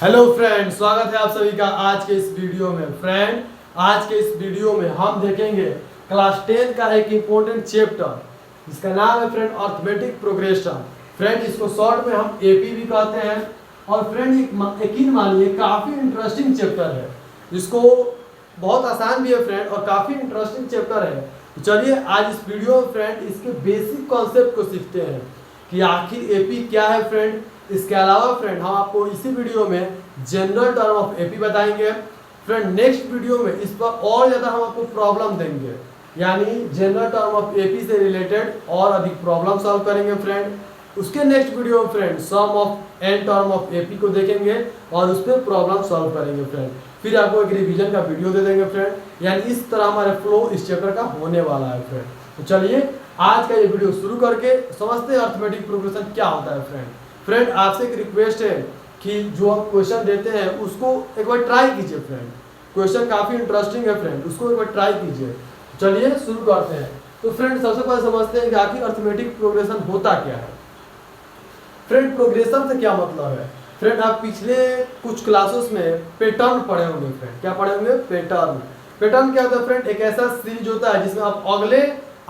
Hello friend, स्वागत है आप सभी का आज के इस वीडियो में। फ्रेंड, आज के इस वीडियो में हम देखेंगे क्लास 10 का एक इम्पोर्टेंट चैप्टर जिसका नाम है फ्रेंड अर्थमेटिक प्रोग्रेशन। फ्रेंड, इसको शॉर्ट में हम एपी भी कहते हैं। और फ्रेंड यकीन मानिए काफ़ी इंटरेस्टिंग चैप्टर है, इसको बहुत आसान भी है फ्रेंड और काफ़ी इंटरेस्टिंग चैप्टर है। तो चलिए आज इस वीडियो में फ्रेंड इसके बेसिक कॉन्सेप्ट को सीखते हैं कि आखिर एपी क्या है फ्रेंड। इसके अलावा फ्रेंड हम आपको इसी वीडियो में जनरल टर्म ऑफ एपी बताएंगे। फ्रेंड नेक्स्ट वीडियो में इस पर और ज़्यादा हम आपको प्रॉब्लम देंगे, यानी जनरल टर्म ऑफ एपी से रिलेटेड और अधिक प्रॉब्लम सॉल्व करेंगे फ्रेंड। उसके नेक्स्ट वीडियो में friend sum of n term of AP को देखेंगे और उस पर प्रॉब्लम सॉल्व करेंगे फ्रेंड। फिर आपको एक रिवीजन का वीडियो दे देंगे फ्रेंड, यानी इस तरह हमारे फ्लो इस चैप्टर का होने वाला है फ्रेंड। तो चलिए आज का ये वीडियो शुरू करके समझते हैं अर्थमेटिक प्रोग्रेशन क्या होता है फ्रेंड। फ्रेंड आपसे एक रिक्वेस्ट है कि जो हम क्वेश्चन देते हैं उसको एक बार ट्राई कीजिए फ्रेंड। क्वेश्चन काफ़ी इंटरेस्टिंग है फ्रेंड, उसको एक बार ट्राई कीजिए। चलिए शुरू करते हैं। तो फ्रेंड सबसे पहले समझते हैं कि आखिर अर्थमेटिक प्रोग्रेशन होता क्या है। फ्रेंड प्रोग्रेशन से क्या मतलब है। फ्रेंड आप पिछले कुछ क्लासेस में पैटर्न पढ़े होंगे फ्रेंड। क्या पढ़े होंगे? पैटर्न। पैटर्न क्या होता है फ्रेंड? एक ऐसा सीरीज होता है जिसमें आप अगले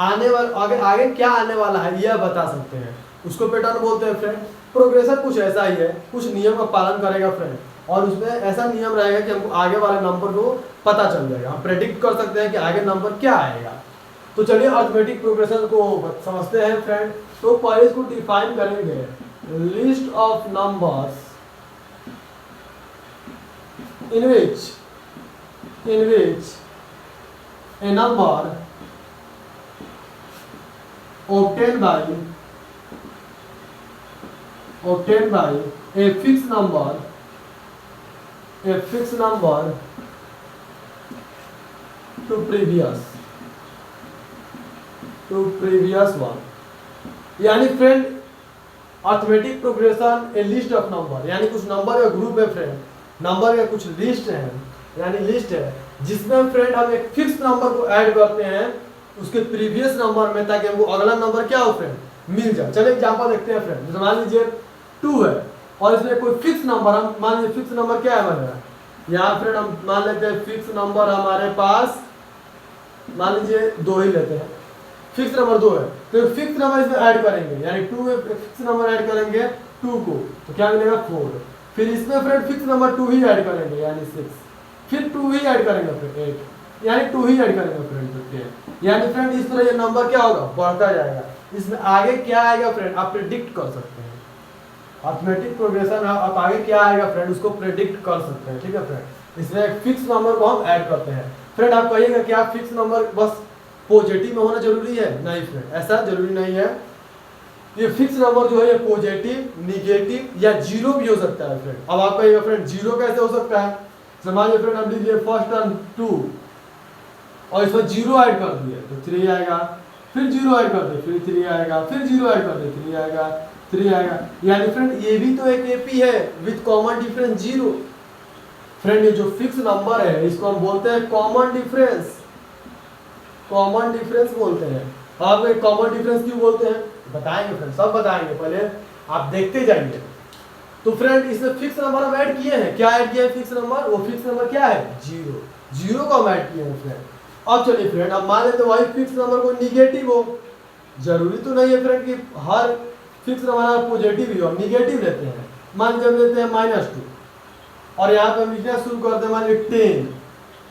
आने वाले आगे क्या आने वाला है यह बता सकते हैं, उसको पैटर्न बोलते हैं फ्रेंड। प्रोग्रेशन कुछ ऐसा ही है, कुछ नियम का पालन करेगा फ्रेंड, और उसमें ऐसा नियम रहेगा कि हमको आगे वाले नंबर को पता चल जाएगा, हम प्रेडिक्ट कर सकते हैं कि आगे नंबर क्या आएगा। तो चलिए अर्थमेटिक प्रोग्रेशन को समझते हैं फ्रेंड। तो पहले इसको डिफाइन करेंगे, list of numbers in which a number obtained by a fixed number to previous one। यानी friend arithmetic progression A list of number, यानी कुछ नंबर का ग्रुप है फ्रेंड, नंबर का कुछ लिस्ट है, यानी लिस्ट है जिसमें फ्रेंड हम एक फिक्स नंबर को ऐड करते हैं उसके प्रीवियस नंबर में, ताकि हमको अगला नंबर क्या हो फ्रेंड मिल जाए। चलिए एग्जांपल देखते हैं फ्रेंड। जैसे मान लीजिए 2 है और इसमें कोई फिक्स नंबर, हम मान लीजिए फिक्स नंबर क्या है हमारा, यहाँ फ्रेंड हम मान लेते हैं फिक्स नंबर हमारे पास, मान लीजिए 2 ही लेते हैं, फिक्स नंबर 2 है तो फिक्स नंबर इसमें ऐड करेंगे, यानी 2 में फिक्स नंबर ऐड करेंगे 2 को तो क्या मिलेगा 4। फिर इसमें फ्रेंड फिक्स नंबर 2 ही ऐड करेंगे यानी 6, फिर 2 ही ऐड करेंगे फ्रेंड 8, यानी 2 ही ऐड करेंगे फ्रेंड 10। यानी फ्रेंड इस तरह ये नंबर क्या होगा बढ़ता जाएगा। इसमें आगे क्या आएगा फ्रेंड आप प्रेडिक्ट कर सकते हैं। अर्थमेटिक प्रोग्रेशन आप आगे क्या आएगा फ्रेंड उसको प्रेडिक्ट कर सकते हैं, ठीक है फ्रेंड। इसमें एक फिक्स नंबर को हम ऐड करते हैं। फ्रेंड आप कहिएगा क्या फिक्स नंबर बस पॉजिटिव में होना जरूरी है? नहीं फ्रेंड, ऐसा जरूरी नहीं है। ये फिक्स नंबर जो है ये पॉजिटिव, निगेटिव या जीरो भी हो सकता है फ्रेंड। अब आप कहिएगा फ्रेंड जीरो कैसे हो सकता है? समझिए फ्रेंड हम लीजिए फर्स्ट टर्म 2 और इसमें जीरो ऐड कर दिए तो 3 आएगा, फिर जीरो ऐड कर दे फिर 3 आएगा, फिर जीरो ऐड कर दे 3 आएगा, 3 आएगा। यानी फ्रेंड ये भी तो एक एपी है विद कॉमन डिफरेंस 0। फ्रेंड ये जो फिक्स नंबर है इसको हम बोलते हैं कॉमन डिफरेंस, कॉमन डिफरेंस बोलते हैं। आप एक कॉमन डिफरेंस क्यों बोलते हैं बताएंगे फ्रेंड, सब बताएंगे, पहले आप देखते जाइए। तो फ्रेंड इसमें फिक्स नंबर हम ऐड किए हैं, क्या ऐड किया है फिक्स नंबर? वो फिक्स नंबर क्या है 0, 0 को हम ऐड किए हैं फ्रेंड। अब चलिए फ्रेंड अब मान लेते वही फिक्स नंबर को निगेटिव हो, जरूरी तो नहीं है फ्रेंड कि हर फिक्स नंबर पॉजिटिव ही हो, हम निगेटिव लेते हैं। मान लीजिए हम लेते हैं -2 और यहाँ पे हम लिखना शुरू करते हैं मान लीजिए 10,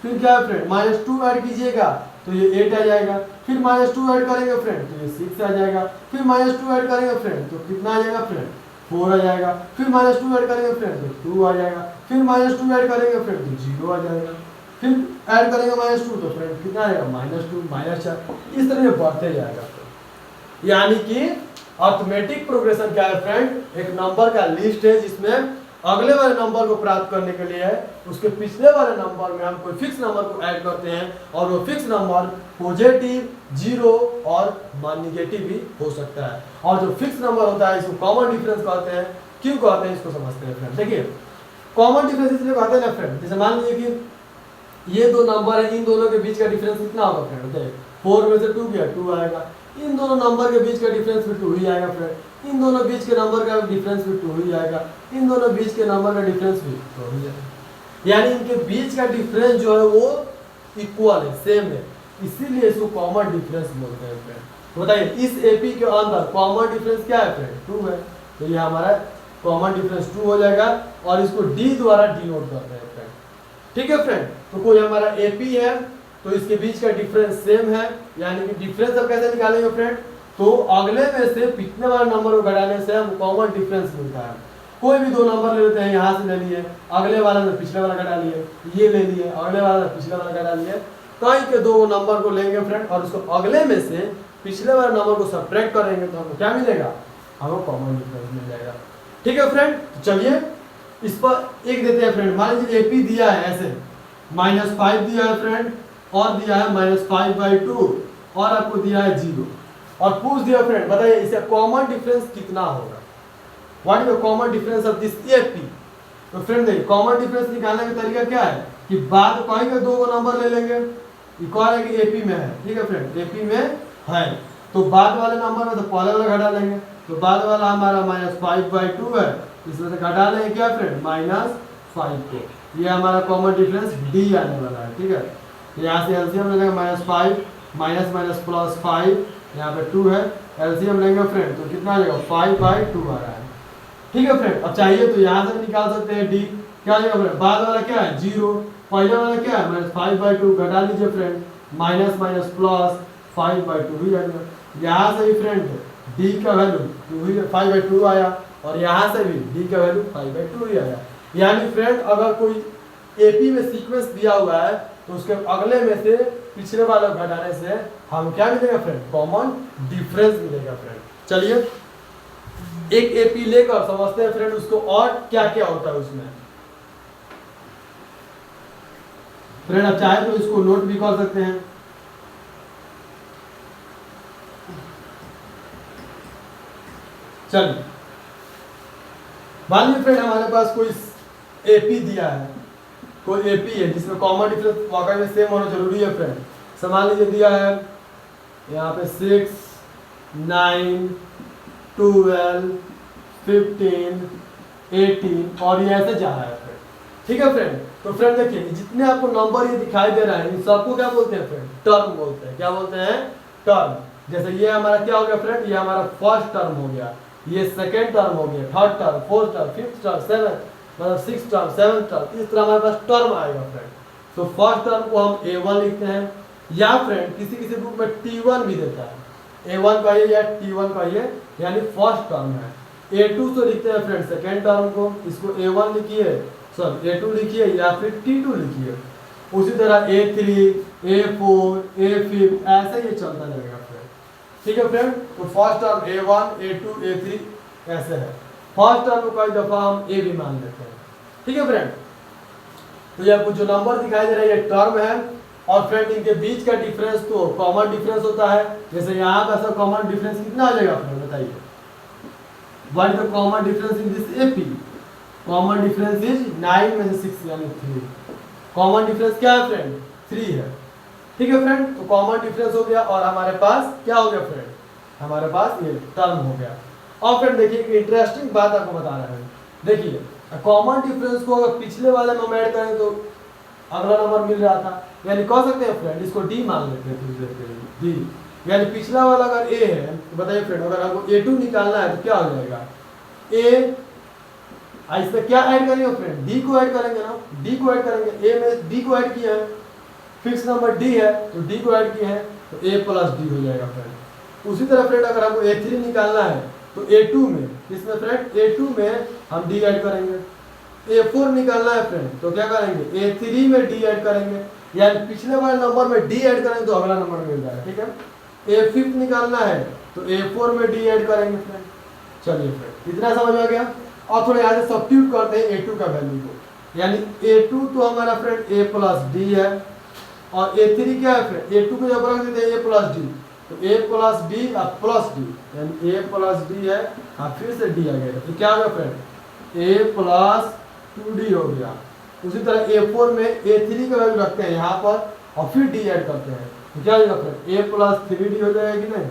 फिर क्या है फ्रेंड -2 ऐड कीजिएगा तो ये 8 आ जाएगा, फिर -2 ऐड करेंगे फ्रेंड तो ये 6 आ जाएगा, फिर -2 ऐड करेंगे फ्रेंड तो कितना आ जाएगा फ्रेंड 4 आ जाएगा, फिर -2 ऐड करेंगे फ्रेंड तो 2 आ जाएगा, फिर -2 ऐड करेंगे फ्रेंड तो 0 आ जाएगा, फिर ऐड करेंगे -2 तो फ्रेंड कितना आएगा -2 -4, इस तरह बढ़ते जाएगा। यानी कि अर्थमेटिक प्रोग्रेशन क्या है फ्रेंड? एक नंबर का लिस्ट है जिसमें अगले वाले नंबर को प्राप्त करने के लिए उसके पिछले वाले नंबर में हम कोई फिक्स नंबर को ऐड करते हैं और वो फिक्स नंबर पॉजिटिव, 0 और निगेटिव भी हो सकता है। और जो फिक्स नंबर होता है इसको कॉमन डिफरेंस कहते हैं। क्यों कहते हैं इसको समझते हैं फ्रेंड। देखिए कॉमन डिफरेंस इसलिए कहते हैं ना फ्रेंड, जैसे मान लीजिए कि ये दो नंबर है, इन दोनों के बीच का डिफरेंस कितना होगा फ्रेंड? 4 में से 2 गया 2 आएगा, इन दोनों नंबर के बीच का डिफरेंस भी 2 ही आएगा फ्रेंड। इन दोनों बीच के नंबर का डिफरेंस भी 2 ही आएगा। इन दोनों बीच के नंबर का डिफरेंस भी 2 ही आएगा। यानी इनके बीच का डिफरेंस जो है वो इक्वल है, सेम है, इसीलिए इसको कॉमन डिफरेंस बोलते हैं फ्रेंड। तो बताइए इस एपी के अंदर कॉमन डिफरेंस क्या है फ्रेंड? 2 है। तो ये हमारा कॉमन डिफरेंस 2 हो जाएगा और इसको डी द्वारा डिनोट करते हैं फ्रेंड। ठीक है फ्रेंड, तो कोई हमारा एपी है तो इसके बीच का डिफरेंस सेम है, यानी कि डिफरेंस अब कैसे निकालेंगे फ्रेंड? तो अगले में से पिछले वाले नंबर को घटाने से हम कॉमन डिफरेंस मिलता है। कोई भी दो नंबर ले लेते हैं, यहाँ से ले लिए, अगले वाले में पिछले वाला घटा लिए, ये ले लिए, अगले वाले में पिछले वाला घटा लिए, कहीं के दो नंबर को लेंगे फ्रेंड और उसको अगले में से पिछले वाले नंबर को सब्ट्रैक्ट करेंगे तो हमको क्या मिलेगा? हमको कॉमन डिफरेंस मिल जाएगा। ठीक है फ्रेंड, तो चलिए इस पर एक देते हैं फ्रेंड। मान लीजिए एपी दिया है ऐसे -5 दिया है फ्रेंड और दिया है -5/2 और आपको दिया है 0 और पूछ दिया फ्रेंड बताइए इसका कॉमन डिफरेंस कितना होगा? What is the common difference of this AP? तो फ्रेंड देखिए कॉमन डिफरेंस निकालने का तरीका क्या है कि बाद कहीं के दो नंबर ले लेंगे, इक्वल है कि एपी में है। ठीक है फ्रेंड, एपी में है तो बाद वाले नंबर में तो पहले वाला घटा लेंगे, तो बाद वाला हमारा -5/2 है, इसमें से घटा लेंगे क्या फ्रेंड? -5 को। ये हमारा कॉमन डिफरेंस डी आने वाला है। ठीक है, यहाँ से एलसीएम ले लेंगे -5 माइनस प्लस 5, यहाँ पे 2 है, एलसीएम लेंगे फ्रेंड तो कितना आ जाएगा? 5/2 आ रहा है। ठीक है फ्रेंड, अब चाहिए तो यहाँ से भी निकाल सकते हैं डी। क्या आ जाएगा फ्रेंड? बाद वाला क्या है? 0, पहले वाला क्या है? -5/2 घटा लीजिए फ्रेंड, माइनस प्लस 5/2 ही आएगा। यहाँ से भी फ्रेंड डी का वैल्यू 5/2 आया और यहाँ से भी डी का वैल्यू 5/2 ही आया। यानी फ्रेंड अगर कोई एपी में सीक्वेंस दिया हुआ है तो उसके अगले में से पिछले वाले घटाने से हम क्या मिलेगा फ्रेंड? कॉमन डिफरेंस मिलेगा फ्रेंड। चलिए एक एपी लेकर समझते हैं फ्रेंड उसको और क्या क्या होता है उसमें। फ्रेंड आप चाहे तो इसको नोट भी कर सकते हैं। चलिए मान लीजिए फ्रेंड हमारे पास कोई एपी दिया है, कोई एपी है जिसमें कॉमन डिफरेंस वाकई में सेम होना जरूरी है फ्रेंड। मान लीजिए दिया है यहाँ पे 6, 9, 12, 15, 18 और ये ऐसे जा रहा है फ्रेंड। ठीक है फ्रेंड, तो फ्रेंड देखिए जितने आपको नंबर ये दिखाई दे रहा है इन सबको क्या बोलते हैं फ्रेंड? टर्म बोलते हैं। क्या बोलते हैं? टर्म। जैसे ये हमारा क्या हो गया फ्रेंड? ये हमारा फर्स्ट टर्म हो गया, ये सेकेंड टर्म हो गया, third term, fourth term, fifth term, seven मतलब 6 टर्म, 7 टर्म, इस तरह हमारे पास टर्म आएगा फ्रेंड। तो फर्स्ट टर्म को हम A1 लिखते हैं या फ्रेंड किसी किसी बुक में T1 भी देता है। A1 कहिए या T1 कहिए, यानी फर्स्ट टर्म है। A2 से लिखते हैं फ्रेंड सेकेंड टर्म को, इसको A1 लिखिए, सॉरी A2 लिखिए या फिर T2 लिखिए। उसी तरह A3, A4, A5 ऐसे ही चलता रहेगा फ्रेंड। ठीक है फ्रेंड, तो first term A1, A2, A3 ऐसे है। फर्स्ट टर्म को कई दफा हम A भी मान लेते हैं। ठीक है फ्रेंड, तो ये आपको जो नंबर दिखाई दे रहा है ये टर्म है और फ्रेंड इनके बीच का डिफरेंस तो कॉमन डिफरेंस होता है। जैसे यहाँ का सब कॉमन डिफरेंस कितना आ जाएगा फ्रेंड बताइए? What is the common difference in this AP? Common difference is 9 में से 6 यानी 3। कॉमन डिफरेंस क्या है फ्रेंड? 3 है। ठीक है फ्रेंड, तो कॉमन डिफरेंस हो गया और हमारे पास क्या हो गया फ्रेंड? हमारे पास ये टर्म हो गया। और फ्रेंड देखिए एक इंटरेस्टिंग बात आपको बता रहे हैं। देखिए कॉमन डिफरेंस को अगर पिछले वाले में हम ऐड करें तो अगला नंबर मिल रहा था, यानी कह सकते हैं फ्रेंड इसको डी मान लेते हैं। डी यानी पिछला वाला अगर ए है तो बताइए फ्रेंड अगर हमको A2 निकालना है तो क्या हो जाएगा? ए इसमें क्या ऐड करेंगे फ्रेंड? डी को ऐड करेंगे ना, डी को ऐड करेंगे। ए में डी को ऐड किया है, फिक्स नंबर डी है तो डी को ऐड किए हैं तो A प्लस डी हो जाएगा फ्रेंड। उसी तरह फ्रेंड अगर हमको A3 निकालना है तो A2 में, इसमें फ्रेंड A2 में हम डी ऐड करेंगे। A4 निकालना है फ्रेंड तो क्या करेंगे? A3 में डी ऐड करेंगे, यानी पिछले वाले नंबर में डी ऐड करेंगे तो अगला नंबर मिल जाएगा। ठीक है, A5 निकालना है तो A4 में डी ऐड करेंगे फ्रेंड। चलिए फ्रेंड इतना समझ में आ गया। और थोड़ा यहाँ से सब्स्टिट्यूट करते हैं A2 का वैल्यू को, यानी A2 तो हमारा फ्रेंड A प्लस डी है और A3 क्या है फ्रेंड? A2 को जब रख देते हैं A प्लस डी तो A प्लस डी और प्लस डी, यानी A प्लस डी है और फिर से डी आ गया तो क्या होगा फ्रेंड? A प्लस 2D हो गया। उसी तरह A4 में A3 का वैल्यू रखते हैं यहाँ पर और फिर D ऐड करते हैं तो क्या हो जाएगा फ्रेंड? A प्लस 3D हो जाएगा कि नहीं?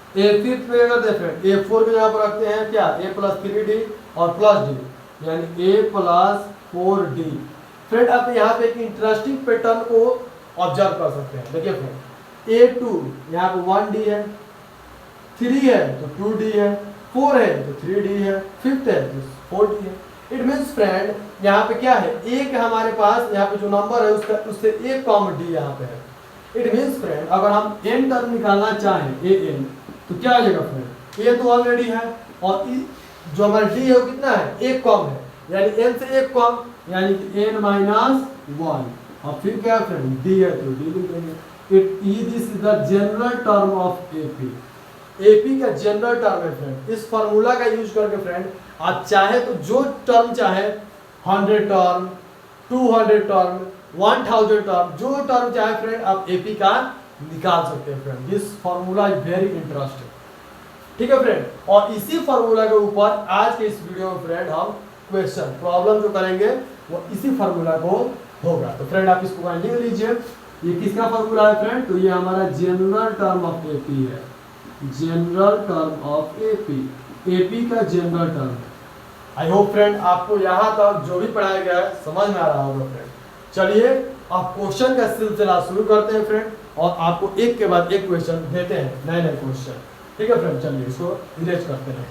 A5 पे करते हैं फ्रेंड, A4 को यहाँ पर रखते हैं क्या, A प्लस 3D और प्लस D, यानी A प्लस 4D। फ्रेंड आप यहाँ पे एक इंटरेस्टिंग पैटर्न को ऑब्जर्व कर सकते हैं। देखिए फ्रेंड, A2 यहाँ पे 1D है, 3 है तो 2D है, 4 है तो 3D है, 5th है तो 4D है। इट मीन्स फ्रेंड यहाँ पे क्या है, एक हमारे पास यहाँ पे जो नंबर है उसका उससे एक कॉम D यहाँ पे है। इट मीन्स फ्रेंड अगर हम n टर्म निकालना चाहें an तो क्या आ जाएगा फ्रेंड, a तो ऑलरेडी है और जो हमारा d है वो कितना है, एक कॉम है, यानी n से एक कॉम, यानी कि n माइनस 1 और फिर क्या फ्रेंड d है तो d लिख देंगे। This is the general term of AP का जनरल टर्म है फ्रेंड। इस फॉर्मूला का यूज करके फ्रेंड आप चाहे तो जो टर्म चाहे 100 टर्म, 200 टर्म, 1000 टर्म, जो टर्म चाहे फ्रेंड आप एपी का निकाल सकते हैं friend. This formula is very interesting, ठीक है फ्रेंड। और इसी फॉर्मूला के ऊपर आज के इस वीडियो में फ्रेंड हम क्वेश्चन प्रॉब्लम जो करेंगे वो इसी फॉर्मूला को होगा। तो फ्रेंड आप इसको लिख लीजिए, ये किसका फॉर्मूला है फ्रेंड, तो ये हमारा जनरल टर्म ऑफ एपी है, general term of AP, AP का general term. I hope friend आपको यहाँ तक जो भी पढ़ाया गया है समझ में आ रहा होगा फ्रेंड। चलिए अब क्वेश्चन का सिलसिला शुरू करते हैं फ्रेंड, और आपको एक के बाद एक क्वेश्चन देते हैं, नए नए क्वेश्चन, ठीक है फ्रेंड। चलिए इसको इरेज करते हैं।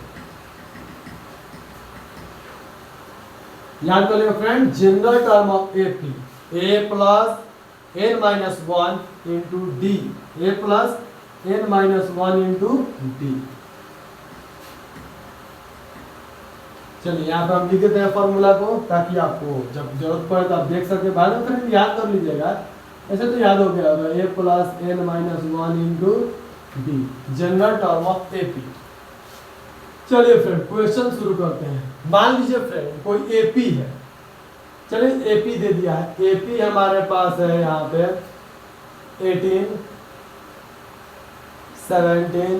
याद कर लिया friend, general term of AP, a plus n minus 1 into d, a plus n minus 1 into d. चलिए यहाँ पे हम लिख देते हैं फॉर्मूला को, ताकि आपको जब जरूरत पड़े तो आप देख सकते हैं। बाद में फिर याद कर लीजिएगा, ऐसे तो याद हो गया होगा, a plus n minus 1 into d, general term of AP. चलिए फ्रेंड क्वेश्चन शुरू करते हैं। मान लीजिए फ्रेंड कोई एपी है, चलिए एपी दे दिया है, एपी हमारे पास है यहाँ पे 18, 17,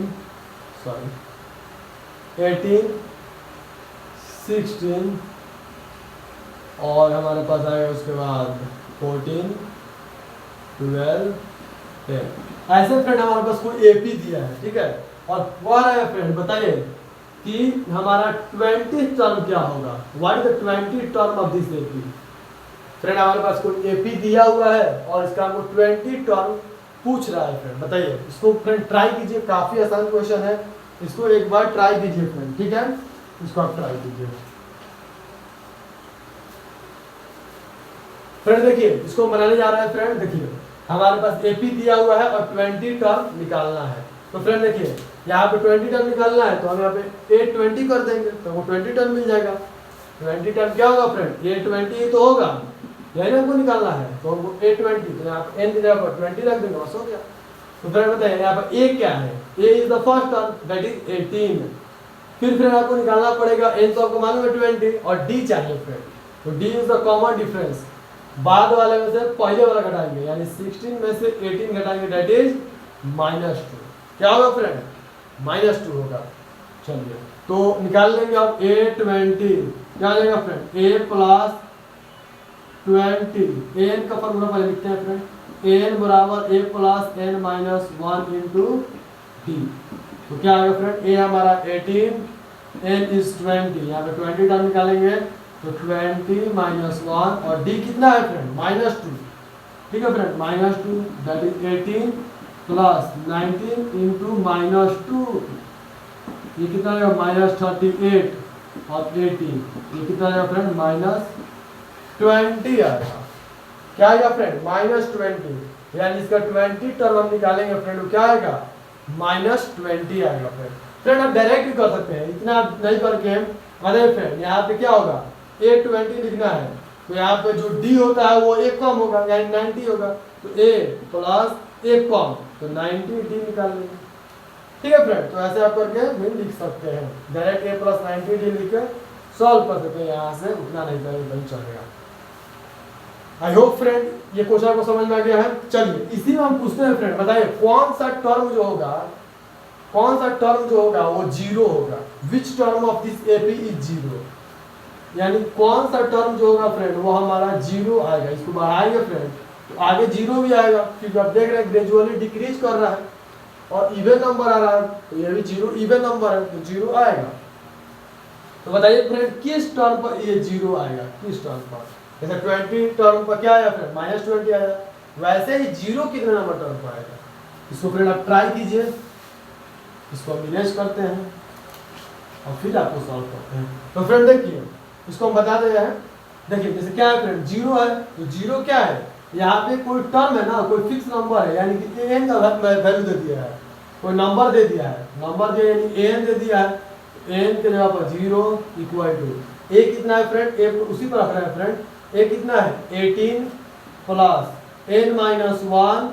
16 और हमारे पास आएगा उसके बाद 14, 12, 10। ऐसे फ्रेंड हमारे पास कोई एपी दिया है, ठीक है। और कह रहा है फ्रेंड बताइए कि हमारा 20 टर्म क्या होगा, what is the 20 term of this AP. Friend हमारे पास कोई एपी दिया हुआ है और इसका हमको 20 टर्म पूछ रहा है फ्रेंड। बताइए इसको फ्रेंड ट्राई कीजिए, काफी आसान क्वेश्चन है, इसको एक बार ट्राई कीजिए फ्रेंड, ठीक है। इसको आप ट्राई कीजिए फ्रेंड। देखिए इसको बनाने जा रहा है फ्रेंड। देखिए हमारे पास एपी दिया हुआ है और 20 टर्म निकालना है। तो फ्रेंड देखिए यहाँ पे 20 टर्म निकालना है तो हम यहाँ पे A20 कर देंगे तो वो 20 टर्म मिल जाएगा। 20 टर्म क्या होगा फ्रेंड, A20 तो होगा, यही हमको निकालना है, तो हमको A20, तो यहाँ पे n की जगह पर 20 रख देंगे, बस हो गया। तो फ्रेंड बताइए यहाँ पर A क्या है, A is the first term that is 18। फिर फ्रेंड आपको निकालना पड़ेगा n, तो आपको मालूम है 20 और D चाहिए फ्रेंड, तो D is the common difference, बाद वाले में से पहले वाला घटाएंगे, यानी 16 में से 18 घटाएंगे दैट इज -2। क्या होगा फ्रेंड, -2 होगा। चलिए तो निकाल लेंगे आप A20, क्या आ जाएगा फ्रेंड, A प्लस 20, an का फॉर्मूला पहले लिखते हैं फ्रेंड, an बराबर A plus n minus 1 into D. तो क्या आएगा फ्रेंड, A हमारा 18, n इज 20, यहाँ पे 20 टर्म निकालेंगे तो 20 माइनस 1 और d कितना है फ्रेंड, -2, ठीक है friend, -2 that is 18 plus 19 into -2, ये कितना आएगा -38 और 18, ये कितना आएगा फ्रेंड -20 आएगा। क्या आएगा फ्रेंड, -20, यानी इसका 20 टर्म हम निकालेंगे फ्रेंड, वो क्या आएगा -20 आएगा फ्रेंड। फ्रेंड आप डायरेक्ट भी कर सकते हैं, इतना नहीं करके अरे फ्रेंड यहाँ पे क्या होगा, A20 लिखना है तो यहाँ पे जो D होता है वो एक कम होगा, यानी 90 होगा, तो A प्लस एक कम तो 90 D निकाल लेंगे, ठीक है फ्रेंड। तो ऐसे आप करके भी लिख सकते हैं, डायरेक्ट A प्लस 90 D लिख के सॉल्व कर सकते हैं, यहाँ से उतना नहीं करेंगे नहीं चलेगा। आई होप फ्रेंड ये क्वेश्चन को समझ में आ गया है। चलिए इसी में हम पूछते हैं फ्रेंड, बताइए कौन सा टर्म जो होगा वो 0 होगा, which term of this AP is 0, यानी कौन सा टर्म जो होगा फ्रेंड वो हमारा 0 आएगा। इसको बढ़ाएंगे फ्रेंड तो आगे 0 भी आएगा, क्योंकि आप देख रहे हैं ग्रेजुअली डिक्रीज कर रहा है, और इवन नंबर आ रहा है तो ये भी जीरो इवन नंबर है तो जीरो आएगा। तो बताइए फ्रेंड किस टर्म पर ये जीरो आएगा, किस टर्म पर? जैसे 20 टर्म पर क्या आया फ्रेंड, -20 आया, वैसे ही जीरो कितने नंबर टर्म पर आएगा? इसको फ्रेंड आप ट्राई कीजिए, इसको हम इरेज करते हैं और फिर आपको सॉल्व करते हैं। तो फ्रेंड देखिए इसको हम बता दे रहे हैं, देखिए जैसे क्या है फ्रेंड, जीरो है तो जीरो क्या है, यहाँ पे कोई टर्म है ना, कोई फिक्स नंबर है, यानी कि एन का वैल्यू दे दिया है, कोई नंबर दे दिया है, नंबर दिया यानी एन दे दिया है, एन के जगह पर 0 इक्वल टू ए कितना है फ्रेंड, ए उसी पर रख रहे हैं फ्रेंड, ए कितना है 18 प्लस एन माइनस 1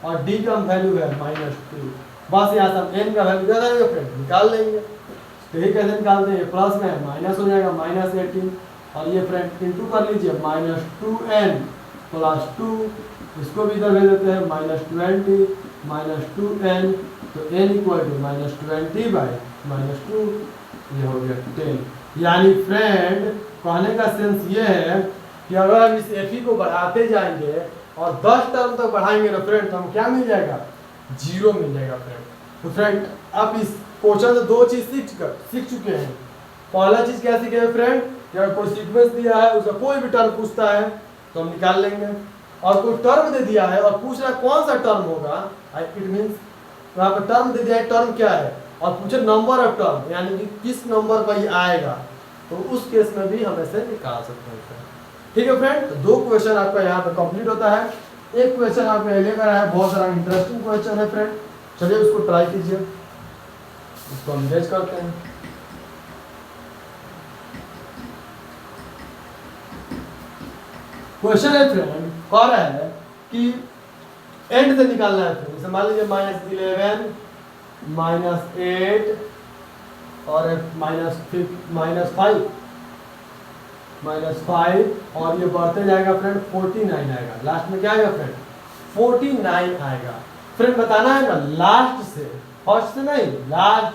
और डी का वैल्यू है -2। बस यहाँ से हम एन का वैल्यू क्या करेंगे फ्रेंड, निकाल लेंगे। तो ये कैसे निकालते हैं, प्लस में माइनस हो जाएगा -18 और ये फ्रेंड इंटू कर लीजिए -2n प्लस 2, इसको भी इधर भेज देते हैं -20 -2n, तो n इक्वल टू -20 बाई -2, ये हो गया 10। यानी फ्रेंड कहने का सेंस ये है कि अगर हम इस एफ को बढ़ाते जाएंगे और 10 टर्म तक बढ़ाएंगे ना फ्रेंड, तो हम क्या मिल जाएगा, जीरो मिल जाएगा फ्रेंड। तो फ्रेंड आप इस क्वेश्चन से दो चीज सीख चुके हैं। पहला चीज क्या सीखे हैं फ्रेंड, कि अगर कोई सीक्वेंस दिया है उसका कोई भी टर्म पूछता है तो हम निकाल लेंगे, और कोई टर्म दे दिया है और पूछ रहा है कौन सा टर्म होगा, इट मीन्स यहाँ पर टर्म दे दिया है, टर्म क्या है और पूछे नंबर ऑफ टर्म, यानी कि किस नंबर पर ये आएगा, तो उस केस में भी हम ऐसे निकाल सकते हैं फ्रेंड। ठीक है फ्रेंड, तो दो क्वेश्चन आपका यहाँ पे कंप्लीट होता है। एक क्वेश्चन आपको लेकर आया है, बहुत सारा इंटरेस्टिंग क्वेश्चन है फ्रेंड, चलिए उसको ट्राई कीजिए, इसको हम इरेज करते हैं। क्वेश्चन है फ्रेंड, कह रहा है कि एंड से निकालना है फ्रेंड, जैसे मान लीजिए -11 -8 और -5 और ये बढ़ते जाएगा फ्रेंड 49 आएगा, लास्ट में क्या आएगा फ्रेंड 49 आएगा। फ्रेंड बताना है ना लास्ट से, फर्स्ट से नहीं, लास्ट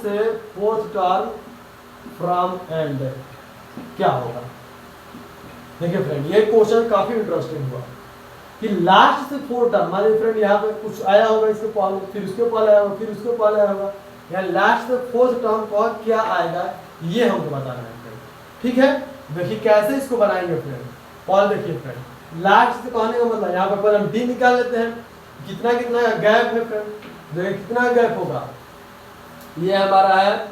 से फोर्थ टर्म फ्रॉम एंड क्या होगा। देखिए फ्रेंड ये क्वेश्चन काफी इंटरेस्टिंग हुआ कि लास्ट से फोर्थ टर्म, मान लीजिए फ्रेंड यहाँ पे कुछ आया होगा इसके पहले, फिर उसके पहले आया होगा, फिर उसके पहले आया होगा, या लास्ट से फोर्थ टर्म पर क्या आएगा ये हमको बताना है फ्रेंड। ठीक है, देखिए कैसे इसको बनाएंगे फ्रेंड। और देखिए फ्रेंड लास्ट से कहने का मतलब यहाँ पर हम डी निकाल लेते हैं, कितना कितना गैप है फ्रेंड, देखिए कितना गैप होगा, ये हमारा है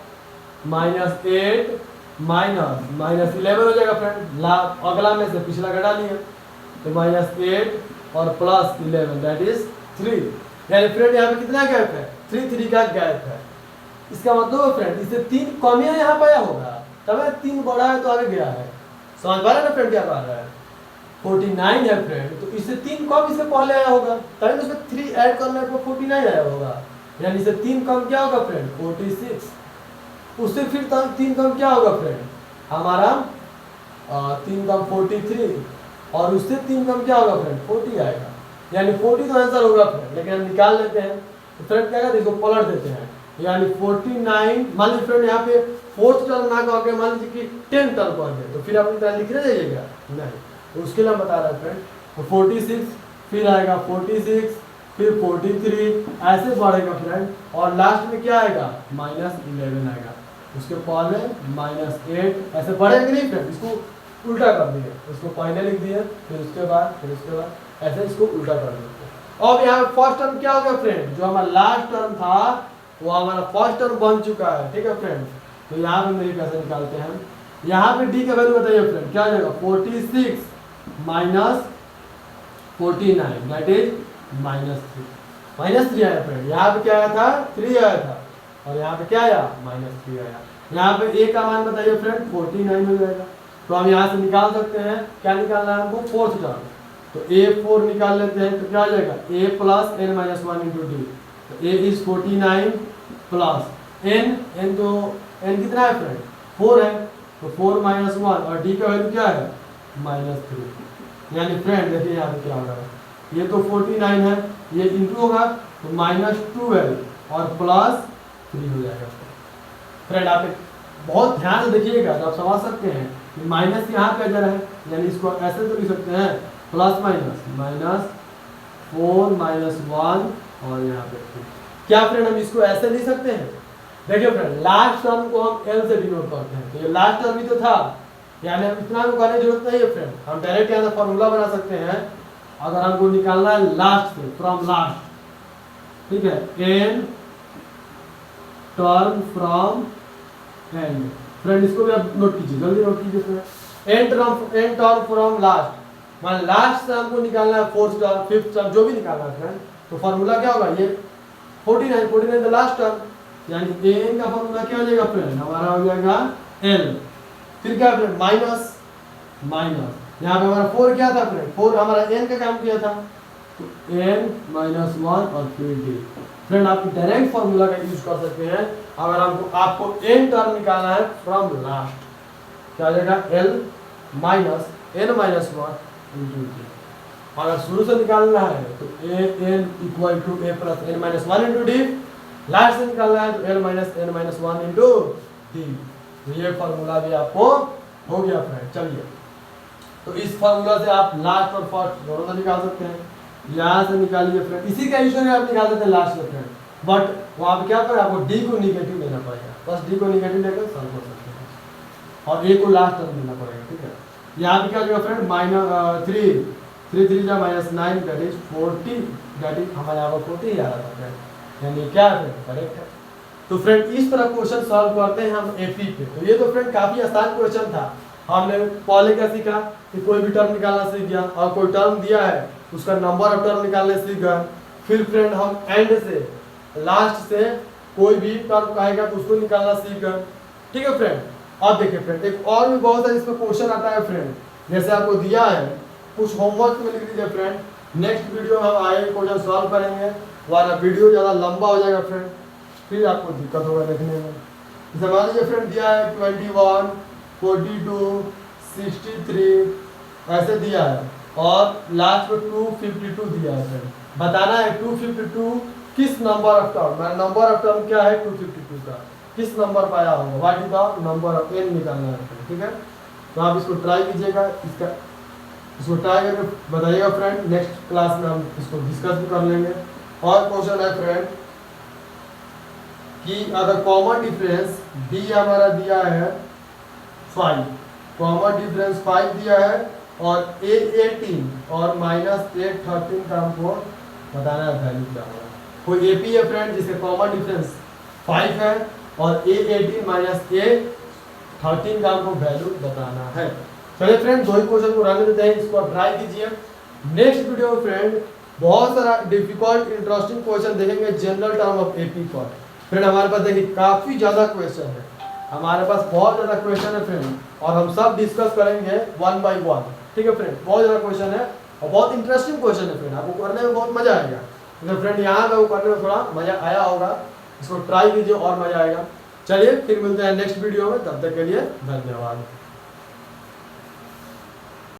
-8 -11 हो जाएगा फ्रेंड, अगला में से पिछला घटा लिए तो -8 और +11 दैट इज 3, यानी फ्रेंड यहाँ पे कितना गैप है 3 का गैप है। इसका मतलब फ्रेंड इससे 3 कमियां यहाँ पाया होगा, तब 3 बढ़ा है तो आगे गया है, समझ पा रहे ना फ्रेंड क्या कह रहा है, 49 है फ्रेंड, तो इससे 3 कम इससे पहले आया होगा, तभी तो उसमें 3 ऐड करने पर 49 आया होगा, यानी इससे 3 कम क्या होगा फ्रेंड 46, उससे फिर 3 कम क्या होगा फ्रेंड हमारा 3 कम 43 और उससे 3 कम क्या होगा फ्रेंड 40 आएगा, यानी 40 तो आंसर होगा फ्रेंड, लेकिन हम निकाल लेते हैं तो फ्रेंड क्या करते हैं इसको पलट देते हैं, यानी 49 मान लीजिए फ्रेंड यहाँ पे फोर्थ टर्म ना कह के मान लीजिए कि 10 टर्म कह दे तो फिर अपनी तरह लिखने जाइएगा नहीं, तो उसके लिए हम बता रहे हैं फ्रेंड, तो 46 फिर आएगा 46 फिर 43 ऐसे बढ़ेगा फ्रेंड, और लास्ट में क्या आएगा -11 आएगा, उसके पहले -8 ऐसे बढ़ेंगे नहीं फ्रेंड, इसको उल्टा कर दिए, इसको पहले लिख दिए फिर उसके बाद ऐसे इसको उल्टा कर दिए। अब यहाँ फर्स्ट टर्म क्या हो गया फ्रेंड, जो हमारा लास्ट टर्म था वो हमारा फर्स्ट टर्म बन चुका है। ठीक है फ्रेंड, तो यहाँ पे मेरी कैसे निकालते हैं, यहाँ पे डी का वैल्यू बताइए फ्रेंड क्या आ जाएगा 46 -49 दैट इज -3 आया फ्रेंड, यहाँ पे क्या आया था 3 आया था और यहाँ पे क्या आया -3 आया, यहाँ पे a का मान बताइए फ्रेंड 49 हो जाएगा, तो हम यहाँ से निकाल सकते हैं क्या निकालना है हमको फोर्थ टर्म, तो a4 निकाल लेते हैं तो क्या आ जाएगा a + n - 1 × d, तो a इज 49 प्लस n तो n कितना है फ्रेंड 4 है, तो 4 - 1 और d का वैल्यू क्या है -3, यानी फ्रेंड देखिए यहाँ पे क्या हो रहा है, ये तो 49 है, ये इंटू होगा तो -12 और +3 हो जाएगा फ्रेंड। आप बहुत ध्यान से देखिएगा तो आप समझ सकते हैं कि माइनस यहाँ पे जरा है, यानी इसको ऐसे तो लिख सकते हैं +- -4 - 1 और यहाँ पे 2। क्या फ्रेंड हम इसको ऐसे लिख सकते हैं? देखिए फ्रेंड, लास्ट टर्म को हम एल से डिनोट करते हैं, तो ये लास्ट टर्म ही तो था, यानी हम इतना भी करने की जरूरत नहीं है फ्रेंड। हम डायरेक्ट यहाँ से फॉर्मूला बना सकते हैं, अगर हमको निकालना है लास्ट से, फ्रॉम लास्ट, ठीक है, n term from end. Friend इसको भी आप नोट कीजिए, जल्दी नोट कीजिए friend. N term from last, मान लास्ट से हमको निकालना है फोर्थ टर्म, फिफ्थ टर्म, जो भी निकालना है फ्रेंड, तो फॉर्मूला क्या होगा? ये 49 द लास्ट टर्म, यानी एन का फॉर्मूला क्या हो जाएगा फ्रेंड? हमारा हो जाएगा एल, फिर क्या फ्रेंड? माइनस माइनस, यहाँ पे हमारा 4 क्या था फ्रेंड? 4 हमारा एन का काम किया था, तो n -1 और फिर d। फ्रेंड आप डायरेक्ट फॉर्मूला का यूज कर सकते हैं अगर आपको n टर्म निकालना है फ्रॉम लास्ट, क्या आ जाएगा? l minus n minus 1 into d। अगर शुरू से निकालना है तो n equal to a plus n minus 1 into d, last से निकालना है तो l minus n minus 1 into d। तो ये फॉर्मूला भी आपको हो गया फ्रेंड। चलिए, तो इस फॉर्मूला से आप लास्ट और फर्स्ट दोनों से निकाल सकते हैं, यहाँ से निकालिए फ्रेंड। इसी का यूज आप निकाल देते हैं लास्ट में फ्रेंड, बट वहाँ पे क्या करें? आपको d को निगेटिव लेना पड़ेगा, बस d को निगेटिव लेकर सॉल्व कर सकते हैं, और a को लास्ट टर्म लेना पड़ेगा, ठीक है। यहाँ पे क्या हो जाएगा फ्रेंड? -3 3 3 जा -9 दैट इज 40, दैट इज हमारे यहाँ पर 40 ही आ रहा था फ्रेंड, यानी क्या है? करेक्ट है। तो फ्रेंड इस तरह क्वेश्चन सॉल्व करते हैं हम एपी पे। तो ये तो फ्रेंड काफी आसान क्वेश्चन था। हमने पहले क्या सीखा कि कोई भी टर्म निकालना सीख गया, और कोई टर्म दिया है उसका नंबर ऑफ टर्म निकालने सीख गए। फिर फ्रेंड हम एंड से, लास्ट से कोई भी टर्म कहेगा तो उसको निकालना सीख गए, ठीक है फ्रेंड। अब देखिए फ्रेंड, एक और भी बहुत सारे इसमें क्वेश्चन आता है फ्रेंड, जैसे आपको दिया है, कुछ होमवर्क में लिख लीजिए फ्रेंड। नेक्स्ट वीडियो में हम आए क्वेश्चन सॉल्व करेंगे, वरना वीडियो ज़्यादा लंबा हो जाएगा फ्रेंड, फिर आपको दिक्कत होगा देखने में। जैसे मान लीजिए फ्रेंड दिया है 21 42 63 ऐसे दिया है, और लास्ट में 252 दिया है फ्रेंड। बताना है 252 किस नंबर ऑफ टर्म, मेरा नंबर ऑफ टर्म क्या है 252 का, किस नंबर पर आया होगा, what is the number of n निकालना है फ्रेंड, ठीक है। तो आप इसको ट्राई कीजिएगा, इसको ट्राई करके बताइएगा फ्रेंड। नेक्स्ट क्लास में हम इसको डिस्कस भी कर लेंगे। और क्वेश्चन है फ्रेंड कि अगर कॉमन डिफरेंस d हमारा दिया है 5, कॉमन डिफरेंस 5 दिया है, और a18 और -a13 का हमको बताना है वैल्यू क्या होगा। कोई AP है फ्रेंड जिसका कॉमन डिफरेंस 5 है, और a18 -a13 का हमको वैल्यू बताना है। चलिए फ्रेंड, दो ही क्वेश्चन को रहने देते हैं, इसको ट्राई कीजिए। नेक्स्ट वीडियो में फ्रेंड बहुत सारा डिफिकल्ट इंटरेस्टिंग क्वेश्चन देखेंगे जनरल टर्म ऑफ AP पर। फ्रेंड हमारे पास देखिए काफी ज्यादा क्वेश्चन है, हमारे पास बहुत ज्यादा क्वेश्चन है फ्रेंड, और हम सब डिस्कस करेंगे 1 बाय 1, ठीक है फ्रेंड। बहुत ज्यादा क्वेश्चन है और बहुत इंटरेस्टिंग क्वेश्चन है फ्रेंड, आपको करने में बहुत मजा आएगा। तो फ्रेंड यहाँ पे करने में थोड़ा मजा आया होगा, इसको ट्राई कीजिए और मजा आएगा। चलिए फिर मिलते हैं नेक्स्ट वीडियो में, तब तक के लिए धन्यवाद।